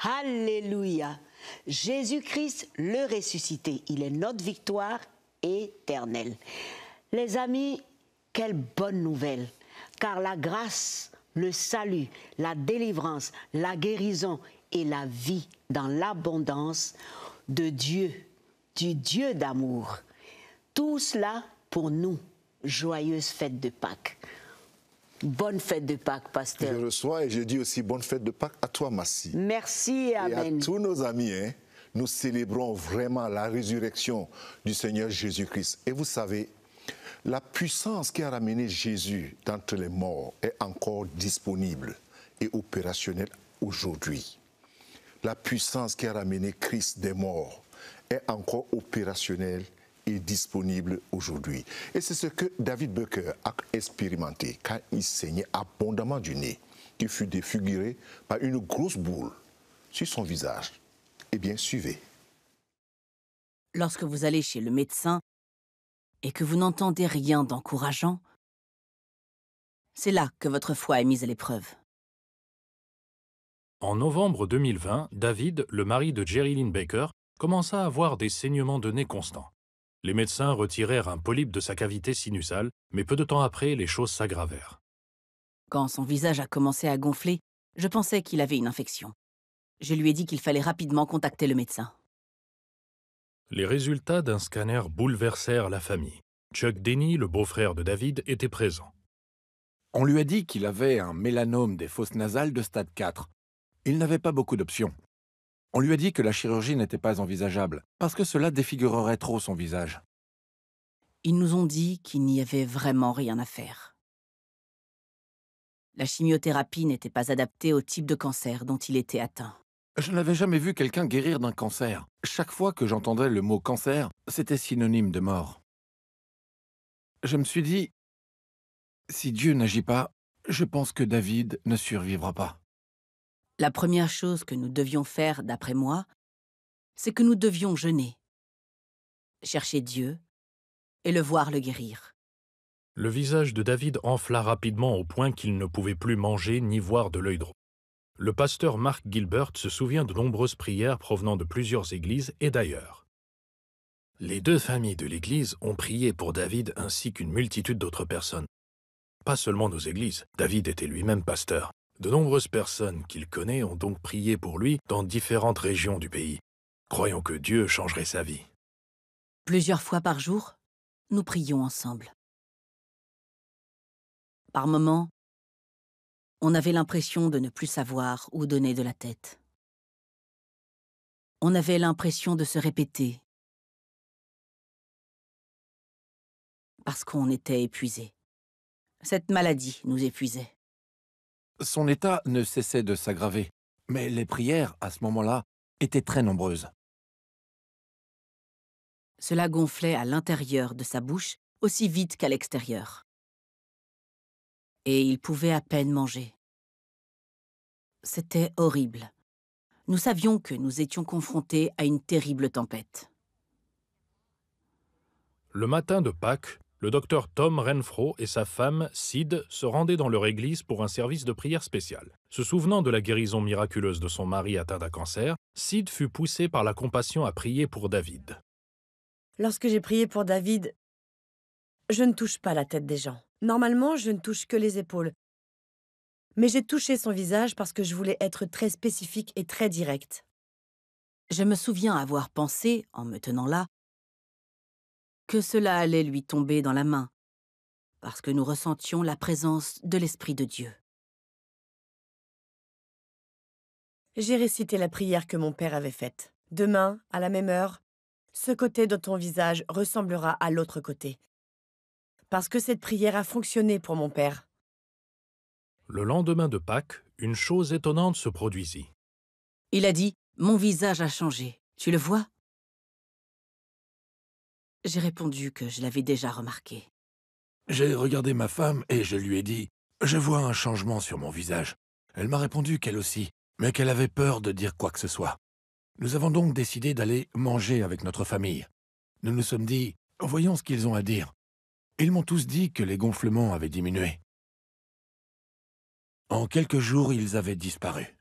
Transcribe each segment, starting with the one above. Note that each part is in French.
Alléluia. Jésus-Christ, le ressuscité, il est notre victoire éternelle. Les amis, quelle bonne nouvelle, car la grâce, le salut, la délivrance, la guérison et la vie dans l'abondance de Dieu, du Dieu d'amour. Tout cela pour nous. Joyeuse fête de Pâques. Bonne fête de Pâques, pasteur. Je reçois et je dis aussi bonne fête de Pâques à toi, Massi. Merci, amen. Et à tous nos amis, nous célébrons vraiment la résurrection du Seigneur Jésus-Christ. Et vous savez, la puissance qui a ramené Jésus d'entre les morts est encore disponible et opérationnelle aujourd'hui. La puissance qui a ramené Christ des morts est encore opérationnelle et disponible aujourd'hui. Et c'est ce que David Bucker a expérimenté quand il saignait abondamment du nez, qui fut défiguré par une grosse boule sur son visage. Eh bien, suivez. Lorsque vous allez chez le médecin et que vous n'entendez rien d'encourageant, c'est là que votre foi est mise à l'épreuve. En novembre 2020, David, le mari de Jerry-Lynn Baker, commença à avoir des saignements de nez constants. Les médecins retirèrent un polype de sa cavité sinusale, mais peu de temps après, les choses s'aggravèrent. Quand son visage a commencé à gonfler, je pensais qu'il avait une infection. Je lui ai dit qu'il fallait rapidement contacter le médecin. Les résultats d'un scanner bouleversèrent la famille. Chuck Denny, le beau-frère de David, était présent. On lui a dit qu'il avait un mélanome des fosses nasales de stade 4. Il n'avait pas beaucoup d'options. On lui a dit que la chirurgie n'était pas envisageable, parce que cela défigurerait trop son visage. Ils nous ont dit qu'il n'y avait vraiment rien à faire. La chimiothérapie n'était pas adaptée au type de cancer dont il était atteint. Je n'avais jamais vu quelqu'un guérir d'un cancer. Chaque fois que j'entendais le mot cancer, c'était synonyme de mort. Je me suis dit, si Dieu n'agit pas, je pense que David ne survivra pas. La première chose que nous devions faire, d'après moi, c'est que nous devions jeûner, chercher Dieu et le voir le guérir. Le visage de David enfla rapidement au point qu'il ne pouvait plus manger ni voir de l'œil droit. Le pasteur Mark Gilbert se souvient de nombreuses prières provenant de plusieurs églises et d'ailleurs. Les deux familles de l'église ont prié pour David ainsi qu'une multitude d'autres personnes. Pas seulement nos églises, David était lui-même pasteur. De nombreuses personnes qu'il connaît ont donc prié pour lui dans différentes régions du pays, croyant que Dieu changerait sa vie. Plusieurs fois par jour, nous prions ensemble. Par moments, on avait l'impression de ne plus savoir où donner de la tête. On avait l'impression de se répéter parce qu'on était épuisé. Cette maladie nous épuisait. Son état ne cessait de s'aggraver, mais les prières, à ce moment-là, étaient très nombreuses. Cela gonflait à l'intérieur de sa bouche aussi vite qu'à l'extérieur. Et il pouvait à peine manger. C'était horrible. Nous savions que nous étions confrontés à une terrible tempête. Le matin de Pâques, le docteur Tom Renfro et sa femme, Sid, se rendaient dans leur église pour un service de prière spécial. Se souvenant de la guérison miraculeuse de son mari atteint d'un cancer, Sid fut poussé par la compassion à prier pour David. Lorsque j'ai prié pour David, je ne touche pas la tête des gens. Normalement, je ne touche que les épaules. Mais j'ai touché son visage parce que je voulais être très spécifique et très directe. Je me souviens avoir pensé, en me tenant là, que cela allait lui tomber dans la main, parce que nous ressentions la présence de l'Esprit de Dieu. J'ai récité la prière que mon père avait faite. Demain, à la même heure, ce côté de ton visage ressemblera à l'autre côté. Parce que cette prière a fonctionné pour mon père. Le lendemain de Pâques, une chose étonnante se produisit. Il a dit « Mon visage a changé. Tu le vois ?» J'ai répondu que je l'avais déjà remarqué. J'ai regardé ma femme et je lui ai dit « Je vois un changement sur mon visage ». Elle m'a répondu qu'elle aussi, mais qu'elle avait peur de dire quoi que ce soit. Nous avons donc décidé d'aller manger avec notre famille. Nous nous sommes dit « Voyons ce qu'ils ont à dire ». Ils m'ont tous dit que les gonflements avaient diminué. En quelques jours, ils avaient disparu.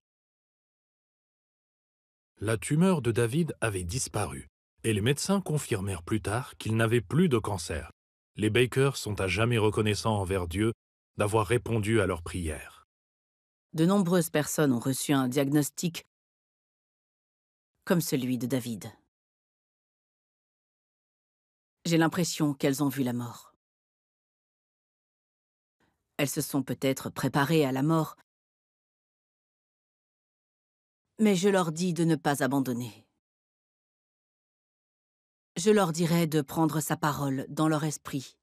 La tumeur de David avait disparu, et les médecins confirmèrent plus tard qu'il n'avait plus de cancer. Les Baker sont à jamais reconnaissants envers Dieu d'avoir répondu à leurs prières. De nombreuses personnes ont reçu un diagnostic comme celui de David. J'ai l'impression qu'elles ont vu la mort. Elles se sont peut-être préparées à la mort, mais je leur dis de ne pas abandonner. Je leur dirai de prendre sa parole dans leur esprit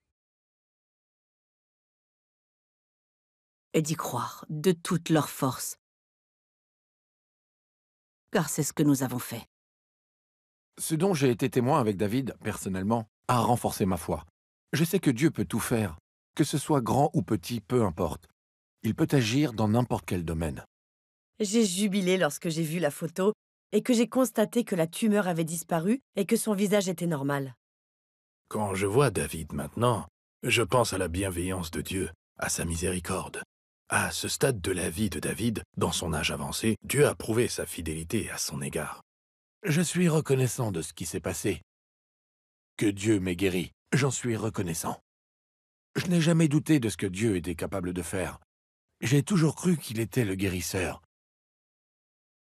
et d'y croire de toute leur force, car c'est ce que nous avons fait. Ce dont j'ai été témoin avec David, personnellement, a renforcé ma foi. Je sais que Dieu peut tout faire, que ce soit grand ou petit, peu importe. Il peut agir dans n'importe quel domaine. J'ai jubilé lorsque j'ai vu la photo et que j'ai constaté que la tumeur avait disparu et que son visage était normal. Quand je vois David maintenant, je pense à la bienveillance de Dieu, à sa miséricorde. À ce stade de la vie de David, dans son âge avancé, Dieu a prouvé sa fidélité à son égard. Je suis reconnaissant de ce qui s'est passé. Que Dieu m'ait guéri, j'en suis reconnaissant. Je n'ai jamais douté de ce que Dieu était capable de faire. J'ai toujours cru qu'il était le guérisseur.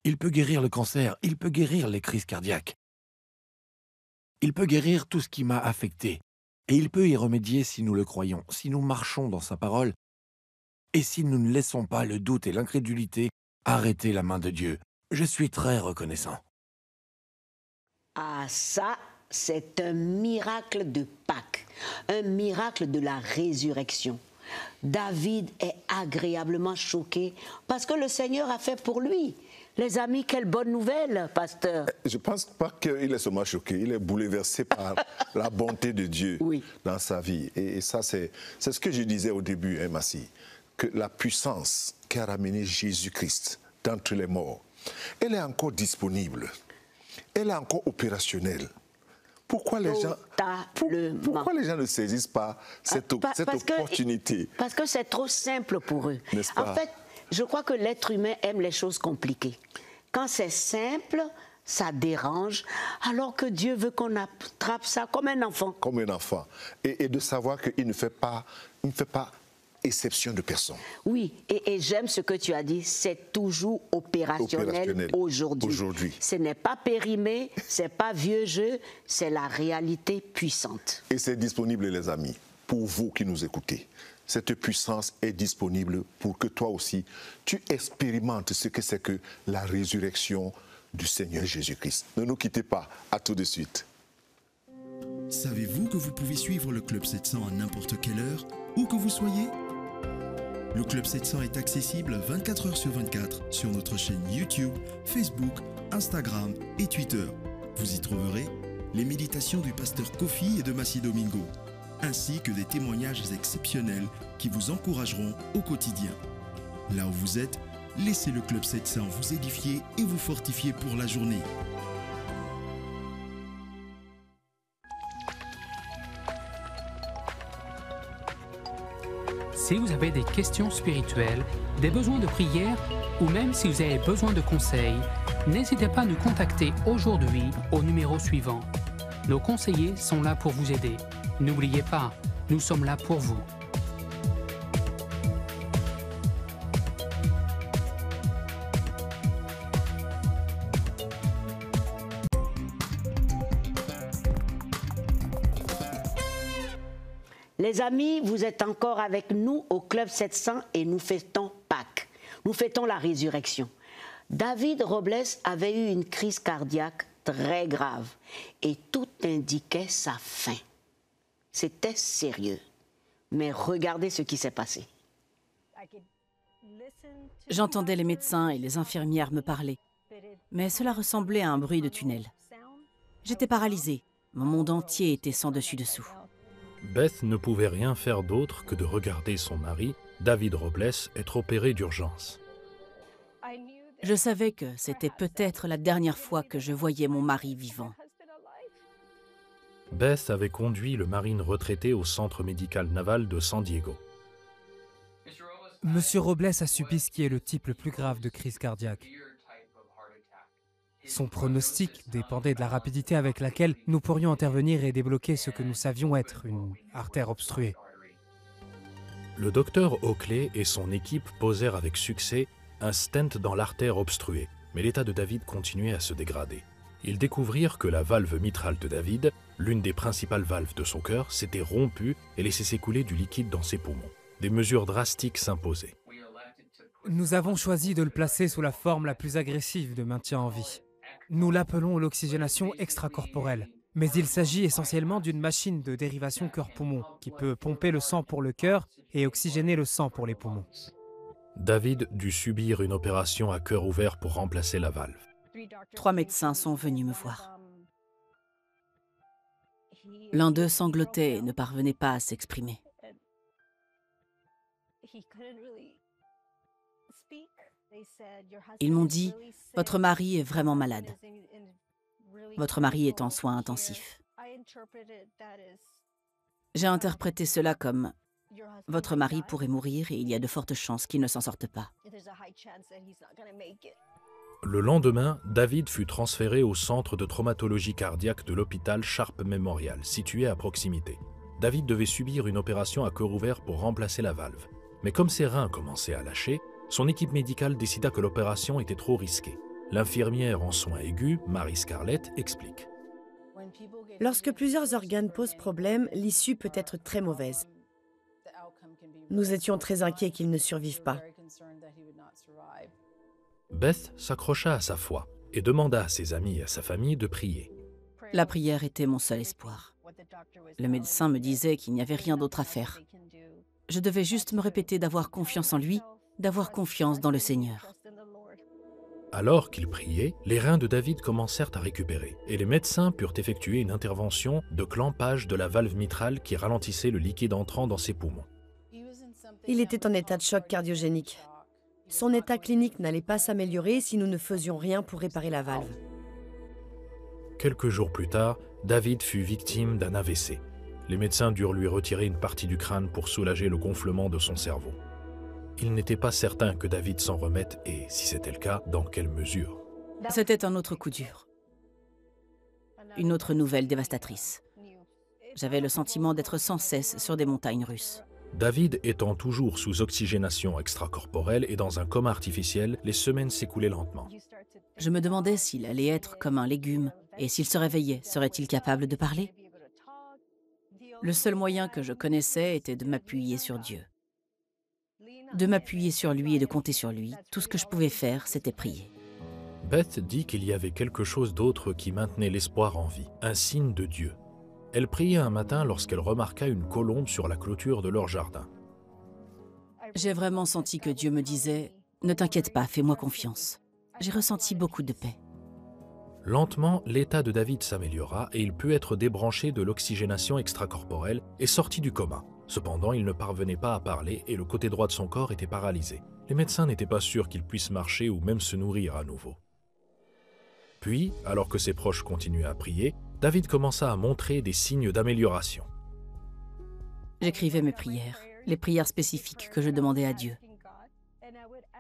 Il peut guérir le cancer, il peut guérir les crises cardiaques. Il peut guérir tout ce qui m'a affecté. Et il peut y remédier si nous le croyons, si nous marchons dans sa parole, et si nous ne laissons pas le doute et l'incrédulité arrêter la main de Dieu. Je suis très reconnaissant. Ah, ça, c'est un miracle de Pâques, un miracle de la résurrection. David est agréablement choqué parce que le Seigneur a fait pour lui. Les amis, quelle bonne nouvelle, pasteur. Je ne pense pas qu'il est seulement choqué, il est bouleversé par la bonté de Dieu dans sa vie. Et ça, c'est ce que je disais au début, hein, Massi, que la puissance qui a ramené Jésus-Christ d'entre les morts, elle est encore disponible, elle est encore opérationnelle. Pourquoi les gens ne saisissent pas cette opportunité? Parce que c'est trop simple pour eux. N'est-ce pas? En fait, je crois que l'être humain aime les choses compliquées. Quand c'est simple, ça dérange, alors que Dieu veut qu'on attrape ça comme un enfant. Comme un enfant. Et de savoir qu'il ne fait pas exception de personne. Oui, et j'aime ce que tu as dit, c'est toujours opérationnel aujourd'hui. Ce n'est pas périmé, ce n'est pas vieux jeu, c'est la réalité puissante. Et c'est disponible, les amis, pour vous qui nous écoutez. Cette puissance est disponible pour que toi aussi, tu expérimentes ce que c'est que la résurrection du Seigneur Jésus-Christ. Ne nous quittez pas, à tout de suite. Savez-vous que vous pouvez suivre le Club 700 à n'importe quelle heure, où que vous soyez? Le Club 700 est accessible 24 heures sur 24 sur notre chaîne YouTube, Facebook, Instagram et Twitter. Vous y trouverez les méditations du pasteur Kofi et de Massi Domingo, ainsi que des témoignages exceptionnels qui vous encourageront au quotidien. Là où vous êtes, laissez le Club 700 vous édifier et vous fortifier pour la journée. Si vous avez des questions spirituelles, des besoins de prière ou même si vous avez besoin de conseils, n'hésitez pas à nous contacter aujourd'hui au numéro suivant. Nos conseillers sont là pour vous aider. N'oubliez pas, nous sommes là pour vous. Les amis, vous êtes encore avec nous au Club 700 et nous fêtons Pâques. Nous fêtons la résurrection. David Robles avait eu une crise cardiaque très grave et tout indiquait sa fin. C'était sérieux. Mais regardez ce qui s'est passé. J'entendais les médecins et les infirmières me parler, mais cela ressemblait à un bruit de tunnel. J'étais paralysée. Mon monde entier était sans dessus-dessous. Beth ne pouvait rien faire d'autre que de regarder son mari, David Robles, être opéré d'urgence. Je savais que c'était peut-être la dernière fois que je voyais mon mari vivant. Beth avait conduit le marine retraité au centre médical naval de San Diego. Monsieur Robles a subi ce qui est le type le plus grave de crise cardiaque. Son pronostic dépendait de la rapidité avec laquelle nous pourrions intervenir et débloquer ce que nous savions être une artère obstruée. Le docteur Oakley et son équipe posèrent avec succès un stent dans l'artère obstruée, mais l'état de David continuait à se dégrader. Ils découvrirent que la valve mitrale de David, l'une des principales valves de son cœur, s'était rompue et laissait s'écouler du liquide dans ses poumons. Des mesures drastiques s'imposaient. Nous avons choisi de le placer sous la forme la plus agressive de maintien en vie. Nous l'appelons l'oxygénation extracorporelle, mais il s'agit essentiellement d'une machine de dérivation cœur-poumon qui peut pomper le sang pour le cœur et oxygéner le sang pour les poumons. David dut subir une opération à cœur ouvert pour remplacer la valve. 3 médecins sont venus me voir. L'un d'eux sanglotait et ne parvenait pas à s'exprimer. Ils m'ont dit « Votre mari est vraiment malade. Votre mari est en soins intensifs. » J'ai interprété cela comme « Votre mari pourrait mourir et il y a de fortes chances qu'il ne s'en sorte pas. » Le lendemain, David fut transféré au centre de traumatologie cardiaque de l'hôpital Sharp Memorial, situé à proximité. David devait subir une opération à cœur ouvert pour remplacer la valve. Mais comme ses reins commençaient à lâcher, son équipe médicale décida que l'opération était trop risquée. L'infirmière en soins aigus, Mary Scarlett, explique. Lorsque plusieurs organes posent problème, l'issue peut être très mauvaise. Nous étions très inquiets qu'il ne survive pas. Beth s'accrocha à sa foi et demanda à ses amis et à sa famille de prier. La prière était mon seul espoir. Le médecin me disait qu'il n'y avait rien d'autre à faire. Je devais juste me répéter d'avoir confiance en lui, d'avoir confiance dans le Seigneur. Alors qu'il priait, les reins de David commencèrent à récupérer et les médecins purent effectuer une intervention de clampage de la valve mitrale qui ralentissait le liquide entrant dans ses poumons. Il était en état de choc cardiogénique. Son état clinique n'allait pas s'améliorer si nous ne faisions rien pour réparer la valve. Quelques jours plus tard, David fut victime d'un AVC. Les médecins durent lui retirer une partie du crâne pour soulager le gonflement de son cerveau. Il n'était pas certain que David s'en remette et, si c'était le cas, dans quelle mesure. C'était un autre coup dur. Une autre nouvelle dévastatrice. J'avais le sentiment d'être sans cesse sur des montagnes russes. David étant toujours sous oxygénation extracorporelle et dans un coma artificiel, les semaines s'écoulaient lentement. Je me demandais s'il allait être comme un légume et s'il se réveillait, serait-il capable de parler? Le seul moyen que je connaissais était de m'appuyer sur Dieu. De m'appuyer sur lui et de compter sur lui. Tout ce que je pouvais faire, c'était prier. Beth dit qu'il y avait quelque chose d'autre qui maintenait l'espoir en vie, un signe de Dieu. Elle priait un matin lorsqu'elle remarqua une colombe sur la clôture de leur jardin. J'ai vraiment senti que Dieu me disait « Ne t'inquiète pas, fais-moi confiance ». J'ai ressenti beaucoup de paix. Lentement, l'état de David s'améliora et il put être débranché de l'oxygénation extracorporelle et sorti du coma. Cependant, il ne parvenait pas à parler et le côté droit de son corps était paralysé. Les médecins n'étaient pas sûrs qu'il puisse marcher ou même se nourrir à nouveau. Puis, alors que ses proches continuaient à prier, David commença à montrer des signes d'amélioration. J'écrivais mes prières, les prières spécifiques que je demandais à Dieu.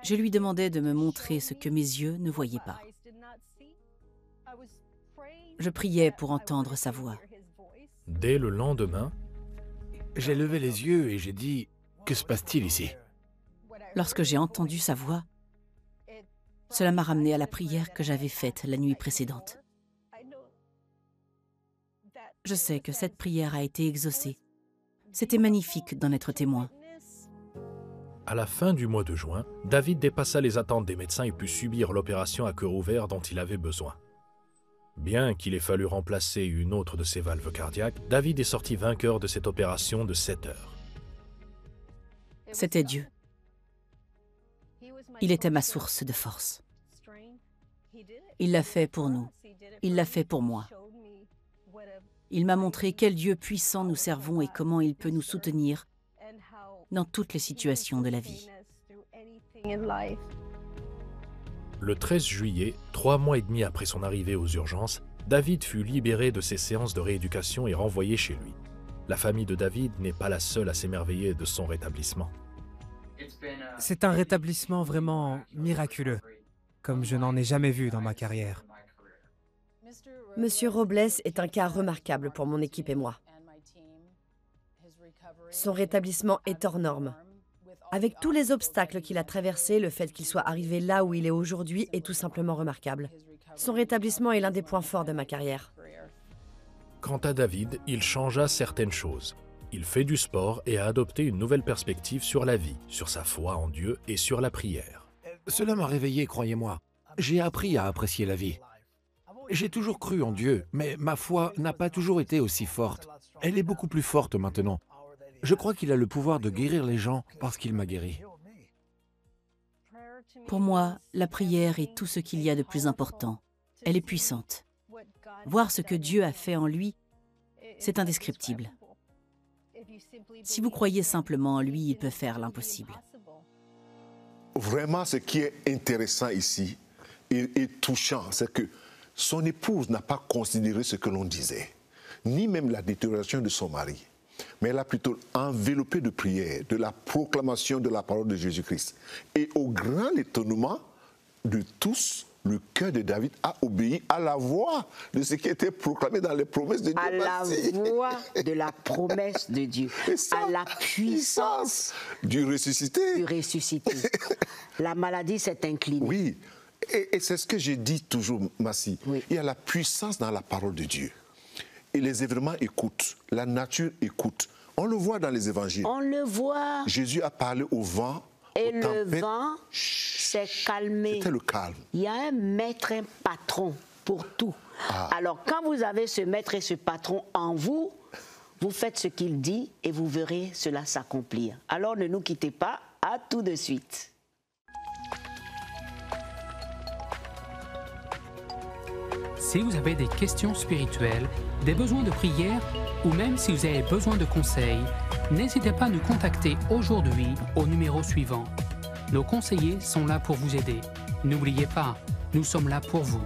Je lui demandais de me montrer ce que mes yeux ne voyaient pas. Je priais pour entendre sa voix. Dès le lendemain, j'ai levé les yeux et j'ai dit « Que se passe-t-il ici ?» Lorsque j'ai entendu sa voix, cela m'a ramené à la prière que j'avais faite la nuit précédente. Je sais que cette prière a été exaucée. C'était magnifique d'en être témoin. À la fin du mois de juin, David dépassa les attentes des médecins et put subir l'opération à cœur ouvert dont il avait besoin. Bien qu'il ait fallu remplacer une autre de ses valves cardiaques, David est sorti vainqueur de cette opération de 7 heures. C'était Dieu. Il était ma source de force. Il l'a fait pour nous. Il l'a fait pour moi. Il m'a montré quel Dieu puissant nous servons et comment il peut nous soutenir dans toutes les situations de la vie. Le 13 juillet, 3 mois et demi après son arrivée aux urgences, David fut libéré de ses séances de rééducation et renvoyé chez lui. La famille de David n'est pas la seule à s'émerveiller de son rétablissement. C'est un rétablissement vraiment miraculeux, comme je n'en ai jamais vu dans ma carrière. Monsieur Robles est un cas remarquable pour mon équipe et moi. Son rétablissement est hors norme. Avec tous les obstacles qu'il a traversés, le fait qu'il soit arrivé là où il est aujourd'hui est tout simplement remarquable. Son rétablissement est l'un des points forts de ma carrière. Quant à David, il changea certaines choses. Il fait du sport et a adopté une nouvelle perspective sur la vie, sur sa foi en Dieu et sur la prière. Cela m'a réveillé, croyez-moi. J'ai appris à apprécier la vie. J'ai toujours cru en Dieu, mais ma foi n'a pas toujours été aussi forte. Elle est beaucoup plus forte maintenant. Je crois qu'il a le pouvoir de guérir les gens parce qu'il m'a guéri. Pour moi, la prière est tout ce qu'il y a de plus important. Elle est puissante. Voir ce que Dieu a fait en lui, c'est indescriptible. Si vous croyez simplement en lui, il peut faire l'impossible. Vraiment, ce qui est intéressant ici et touchant, c'est que son épouse n'a pas considéré ce que l'on disait, ni même la détérioration de son mari. Mais elle a plutôt enveloppé de prière, de la proclamation de la parole de Jésus-Christ. Et au grand étonnement de tous, le cœur de David a obéi à la voix de ce qui était proclamé dans les promesses de Dieu. À la voix de la promesse de Dieu, à la puissance du ressuscité. La maladie s'est inclinée. Oui, et c'est ce que je dis toujours, Massi. Oui. Il y a la puissance dans la parole de Dieu. Et les événements écoutent, la nature écoute. On le voit dans les évangiles. On le voit. Jésus a parlé au vent, et aux tempêtes. Le vent s'est calmé. C'était le calme. Il y a un maître, un patron pour tout. Alors quand vous avez ce maître et ce patron en vous, vous faites ce qu'il dit et vous verrez cela s'accomplir. Alors ne nous quittez pas, à tout de suite. Si vous avez des questions spirituelles, des besoins de prière ou même si vous avez besoin de conseils, n'hésitez pas à nous contacter aujourd'hui au numéro suivant. Nos conseillers sont là pour vous aider. N'oubliez pas, nous sommes là pour vous.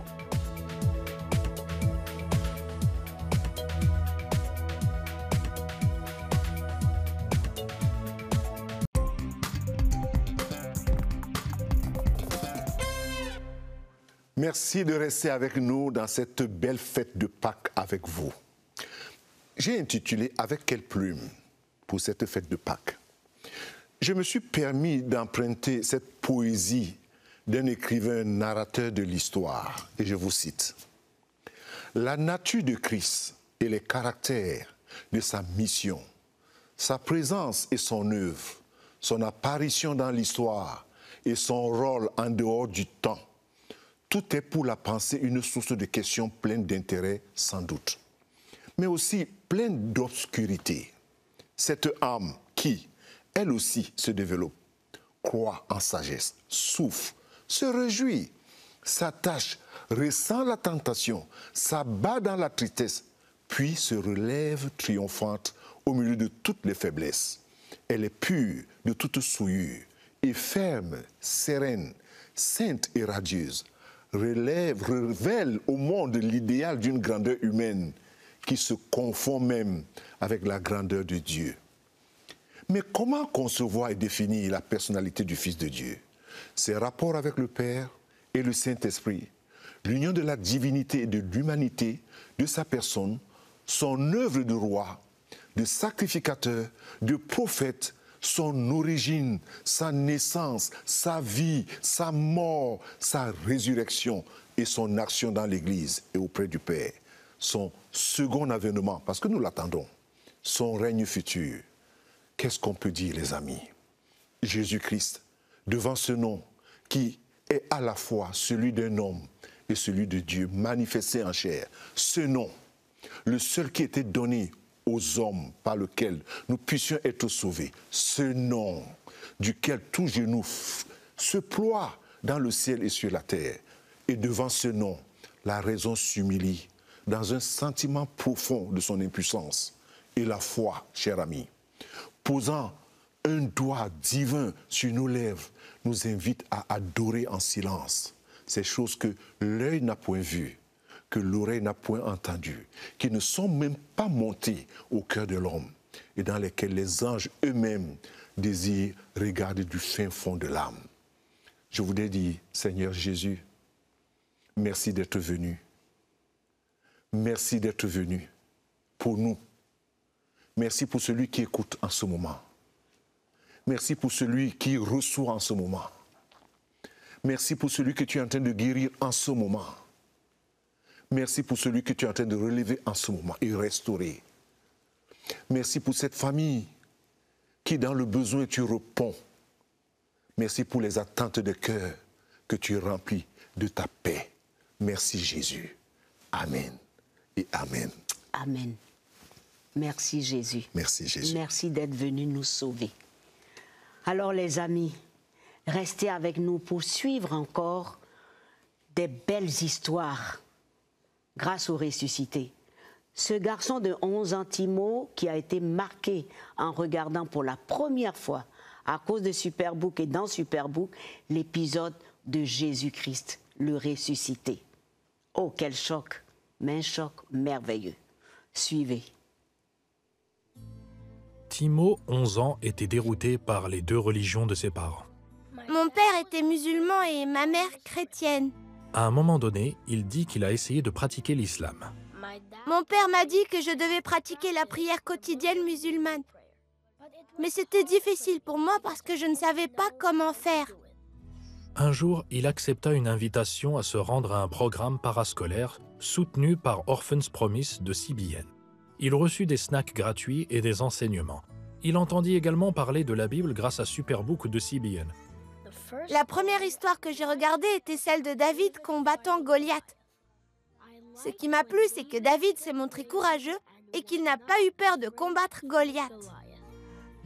Merci de rester avec nous dans cette belle fête de Pâques avec vous. J'ai intitulé « Avec quelle plume ?» pour cette fête de Pâques. Je me suis permis d'emprunter cette poésie d'un écrivain narrateur de l'histoire, et je vous cite. « La nature de Christ et les caractères de sa mission, sa présence et son œuvre, son apparition dans l'histoire et son rôle en dehors du temps, tout est pour la pensée une source de questions pleines d'intérêt, sans doute, mais aussi pleine d'obscurité. Cette âme qui, elle aussi, se développe, croit en sagesse, souffre, se réjouit, s'attache, ressent la tentation, s'abat dans la tristesse, puis se relève triomphante au milieu de toutes les faiblesses. Elle est pure de toute souillure, et ferme, sereine, sainte et radieuse, révèle au monde l'idéal d'une grandeur humaine qui se confond même avec la grandeur de Dieu. Mais comment concevoir et définir la personnalité du Fils de Dieu? Ses rapports avec le Père et le Saint-Esprit, l'union de la divinité et de l'humanité de sa personne, son œuvre de roi, de sacrificateur, de prophète, son origine, sa naissance, sa vie, sa mort, sa résurrection et son action dans l'Église et auprès du Père, son second avènement, parce que nous l'attendons, son règne futur. Qu'est-ce qu'on peut dire, les amis? Jésus-Christ, devant ce nom qui est à la fois celui d'un homme et celui de Dieu manifesté en chair, ce nom, le seul qui était donné aux hommes par lequel nous puissions être sauvés, ce nom duquel tout genou se ploie dans le ciel et sur la terre. Et devant ce nom, la raison s'humilie dans un sentiment profond de son impuissance. Et la foi, cher ami, posant un doigt divin sur nos lèvres, nous invite à adorer en silence ces choses que l'œil n'a point vues, que l'oreille n'a point entendu, qui ne sont même pas montées au cœur de l'homme et dans lesquelles les anges eux-mêmes désirent regarder du fin fond de l'âme. Je voudrais dire, Seigneur Jésus, merci d'être venu. merci d'être venu pour nous. Merci pour celui qui écoute en ce moment. Merci pour celui qui reçoit en ce moment. Merci pour celui que tu es en train de guérir en ce moment. Merci pour celui que tu es en train de relever en ce moment et restaurer. Merci pour cette famille qui, dans le besoin, tu réponds. Merci pour les attentes de cœur que tu remplis de ta paix. Merci Jésus. Amen et Amen. Amen. Merci Jésus. Merci Jésus. Merci d'être venu nous sauver. Alors les amis, restez avec nous pour suivre encore des belles histoires grâce au ressuscité. Ce garçon de 11 ans, Timo, qui a été marqué en regardant pour la première fois à cause de Superbook et dans Superbook, l'épisode de Jésus-Christ, le ressuscité. Oh, quel choc, mais un choc merveilleux. Suivez. Timo, 11 ans, était dérouté par les deux religions de ses parents. Mon père était musulman et ma mère chrétienne. À un moment donné, il dit qu'il a essayé de pratiquer l'islam. Mon père m'a dit que je devais pratiquer la prière quotidienne musulmane. Mais c'était difficile pour moi parce que je ne savais pas comment faire. Un jour, il accepta une invitation à se rendre à un programme parascolaire soutenu par Orphans Promise de CBN. Il reçut des snacks gratuits et des enseignements. Il entendit également parler de la Bible grâce à Superbook de CBN. La première histoire que j'ai regardée était celle de David combattant Goliath. Ce qui m'a plu, c'est que David s'est montré courageux et qu'il n'a pas eu peur de combattre Goliath.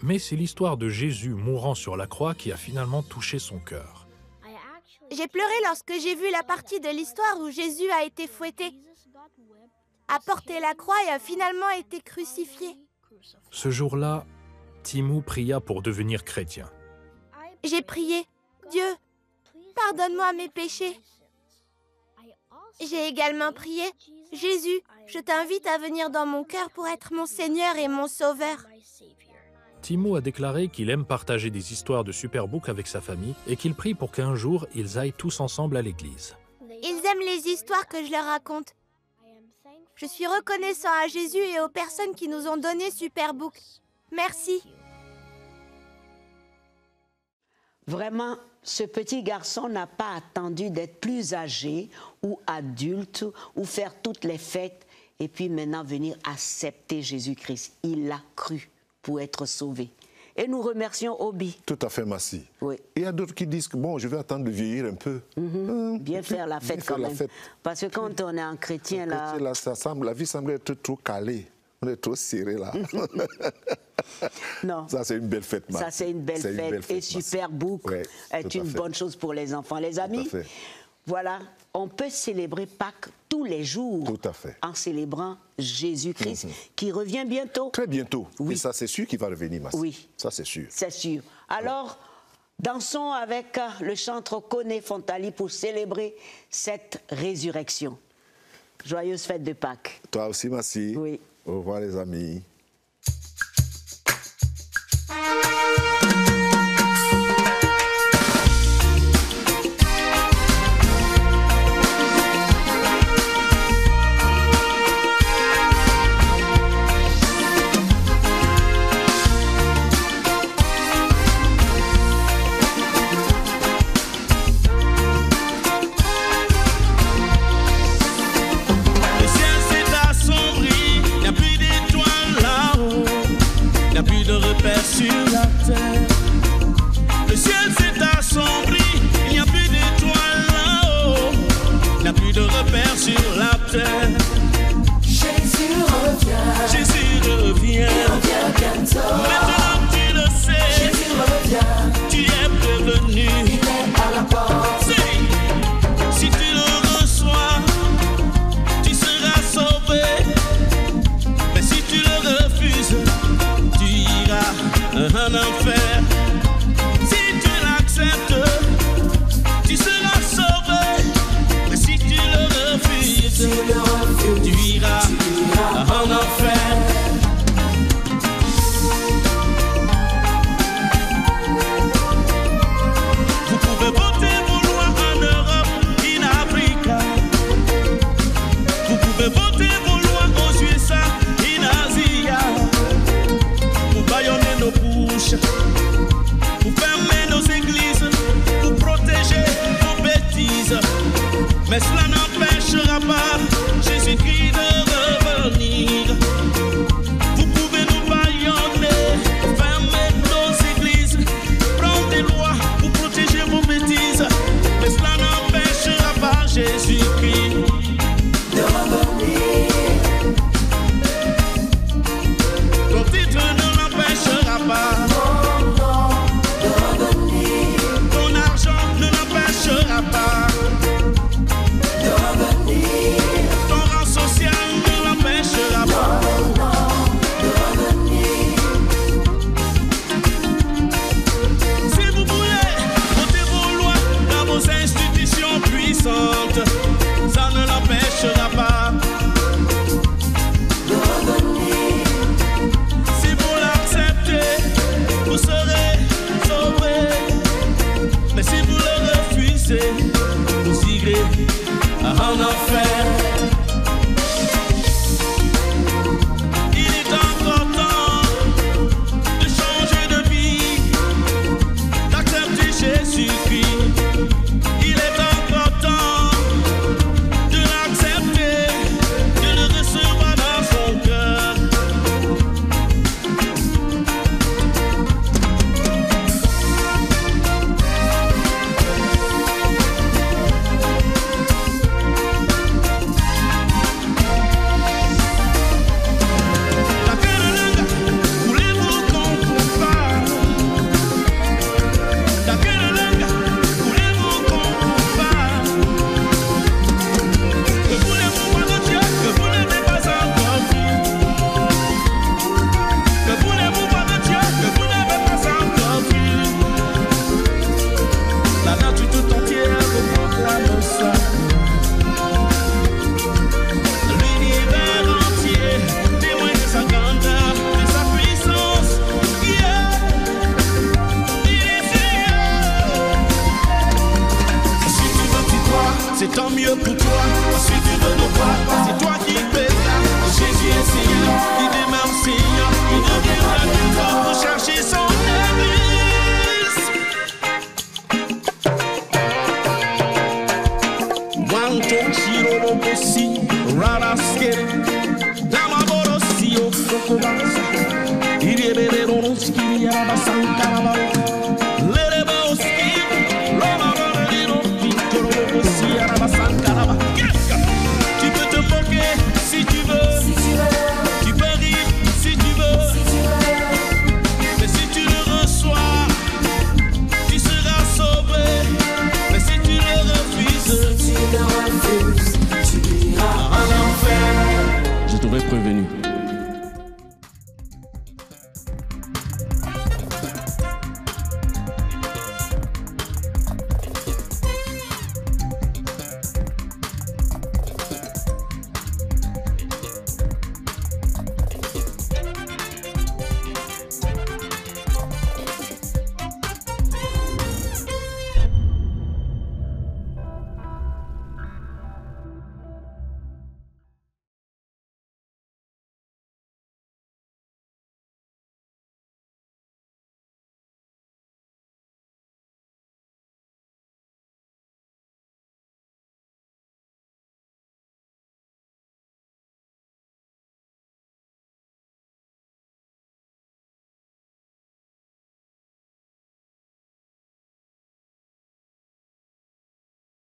Mais c'est l'histoire de Jésus mourant sur la croix qui a finalement touché son cœur. J'ai pleuré lorsque j'ai vu la partie de l'histoire où Jésus a été fouetté, a porté la croix et a finalement été crucifié. Ce jour-là, Timo pria pour devenir chrétien. J'ai prié, Dieu, pardonne-moi mes péchés. J'ai également prié, Jésus, je t'invite à venir dans mon cœur pour être mon Seigneur et mon Sauveur. Timo a déclaré qu'il aime partager des histoires de Superbook avec sa famille et qu'il prie pour qu'un jour, ils aillent tous ensemble à l'église. Ils aiment les histoires que je leur raconte. Je suis reconnaissant à Jésus et aux personnes qui nous ont donné Superbook. Merci. Vraiment, ce petit garçon n'a pas attendu d'être plus âgé ou adulte ou faire toutes les fêtes et puis maintenant venir accepter Jésus-Christ. Il l'a cru pour être sauvé. Et nous remercions Obi. Tout à fait, Massi. Oui. Il y a d'autres qui disent que bon, je vais attendre de vieillir un peu. Bien faire la fête quand même. Parce que quand on est un chrétien, là... la vie semble être trop calée. On est trop serré là. Non. Ça, c'est une belle fête, Massi. Ça, c'est une belle fête. Et Superbook est une bonne chose pour les enfants. Les amis, voilà, on peut célébrer Pâques tous les jours. Tout à fait. En célébrant Jésus-Christ, qui revient bientôt. Très bientôt. Oui. Et ça, c'est sûr qu'il va revenir, Massi. Oui. Ça, c'est sûr. C'est sûr. Alors, dansons avec le chantre Koné Fontali pour célébrer cette résurrection. Joyeuse fête de Pâques. Toi aussi, Massi. Oui. Au revoir, les amis. Sur la terre, le ciel s'est assombri, il n'y a plus d'étoiles là-haut, il n'y a plus de repères sur la terre. Jésus revient, Jésus revient, il revient bientôt. Maintenant tu le sais, Jésus revient, tu es prévenu, il est à la porte. Si tu le reçois, tu seras sauvé, mais si tu le refuses, tu iras en enfer. Si tu l'acceptes, tu seras sauvé. Mais si tu le refuses, tu iras en enfer. Vous pouvez voter vos lois en Europe, en Afrique. Vous pouvez voter n'empêchera pas Jésus-Christ de revenir. Vous pouvez nous bâillonner, fermer nos églises, prendre des lois pour protéger vos bêtises, mais cela n'empêchera pas Jésus-Christ de revenir. Ton titre ne l'empêchera pas. Ton argent ne l'empêchera pas. Ton rang social ne l'empêchera pas. Si vous voulez voter vos lois dans vos institutions puissantes, ça ne l'empêchera pas. Si vous l'acceptez, vous serez sauvés. Mais si vous le refusez, vous irez en enfer. Il est encore temps de changer de vie, d'accepter Jésus-Christ. Il est encore temps de l'accepter, de le recevoir dans son cœur. C'est tant mieux pour toi, ensuite tu veux ne pas, c'est toi qui paieras. Jésus est Seigneur, il demeure Seigneur, il reviendra plus fort pour chercher son église. Wanto Shiro Bosi, Rara Skere, Damaboro Sio, Kokoba.